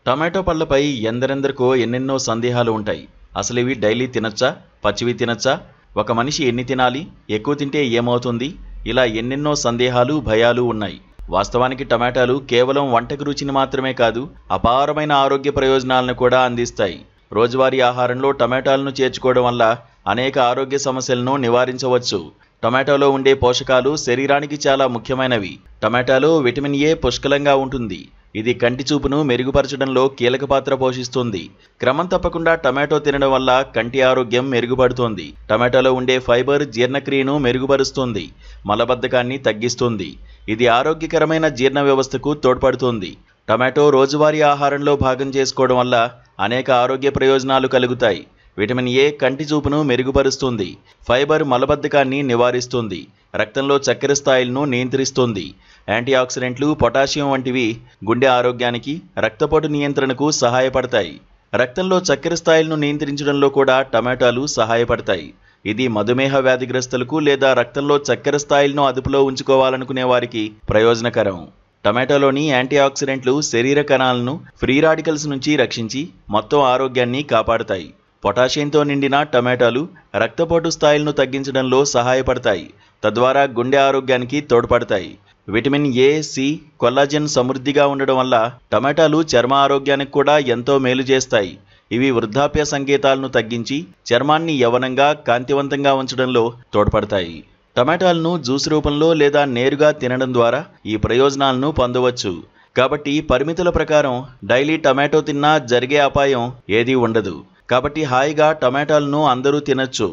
Tomato పళ్ళపై ఎందరెందరికో ఎన్నెన్నో సందేహాలు ఉంటాయి. అసలు ఇవి డైలీ తినచ్చా? పచ్చివి తినచ్చా? ఒక మనిషి ఎన్ని తినాలి? ఎక్కువ తింటే ఏమవుతుంది? ఇలా ఎన్నెన్నో సందేహాలు, భయాలు ఉన్నాయి. వాస్తవానికి టమాటాలు కేవలం వంటకు రుచిని మాత్రమే కాదు, అపారమైన ఆరోగ్య ప్రయోజనాలను కూడా అందిస్తాయి. రోజువారీ ఆహారంలో టమాటాలను చేర్చుకోవడం వల్ల అనేక ఆరోగ్య సమస్యలను నివారించవచ్చు. టమాటాలో ఉండే పోషకాలు శరీరానికి చాలా ముఖ్యమైనవి. టమాటాలో విటమిన్ ఏ పుష్కలంగా ఉంటుంది. ఇది కంటి చూపును మెరుగుపరచడంలో కీలక పాత్ర పోషిస్తుంది. క్రమం తప్పకుండా టమాటో తినడం వల్ల కంటి ఆరోగ్యం మెరుగుపడుతుంది. టమాటోలో ఉండే ఫైబర్ జీర్ణక్రియను మెరుగుపరుస్తుంది, మలబద్ధకాన్ని తగ్గిస్తుంది. ఇది ఆరోగ్యకరమైన జీర్ణ వ్యవస్థకు తోడ్పడుతుంది. టమాటో రోజువారీ ఆహారంలో భాగం చేసుకోవడం వల్ల అనేక ఆరోగ్య ప్రయోజనాలు కలుగుతాయి. విటమిన్ ఏ కంటి చూపును మెరుగుపరుస్తుంది. ఫైబర్ మలబద్ధకాన్ని నివారిస్తుంది. రక్తంలో చక్కెర స్థాయిలను నియంత్రిస్తుంది. యాంటీఆక్సిడెంట్లు, పొటాషియం వంటివి గుండె ఆరోగ్యానికి, రక్తపోటు నియంత్రణకు సహాయపడతాయి. రక్తంలో చక్కెర స్థాయిలను నియంత్రించడంలో కూడా టమాటాలు సహాయపడతాయి. ఇది మధుమేహ వ్యాధిగ్రస్తులకు లేదా రక్తంలో చక్కెర స్థాయిలను అదుపులో ఉంచుకోవాలనుకునే వారికి ప్రయోజనకరం. టమాటాలోని యాంటీఆక్సిడెంట్లు శరీర కణాలను ఫ్రీ రాడికల్స్ నుంచి రక్షించి మొత్తం ఆరోగ్యాన్ని కాపాడుతాయి. పొటాషియంతో నిండిన టమాటాలు రక్తపోటు స్థాయిలను తగ్గించడంలో సహాయపడతాయి, తద్వారా గుండె ఆరోగ్యానికి తోడ్పడతాయి. విటమిన్ ఏ, సి, కొల్లాజెన్ సమృద్ధిగా ఉండడం వల్ల టమాటాలు చర్మ ఆరోగ్యానికి కూడా ఎంతో మేలు చేస్తాయి. ఇవి వృద్ధాప్య సంకేతాలను తగ్గించి చర్మాన్ని యవ్వనంగా, కాంతివంతంగా ఉంచడంలో తోడ్పడతాయి. టమాటాలను జ్యూస్ రూపంలో లేదా నేరుగా తినడం ద్వారా ఈ ప్రయోజనాలను పొందవచ్చు. కాబట్టి పరిమితుల ప్రకారం డైలీ టమాటో తిన్నా జరిగే అపాయం ఏదీ ఉండదు. కాబట్టి హాయిగా టమాటాలను అందరూ తినచ్చు.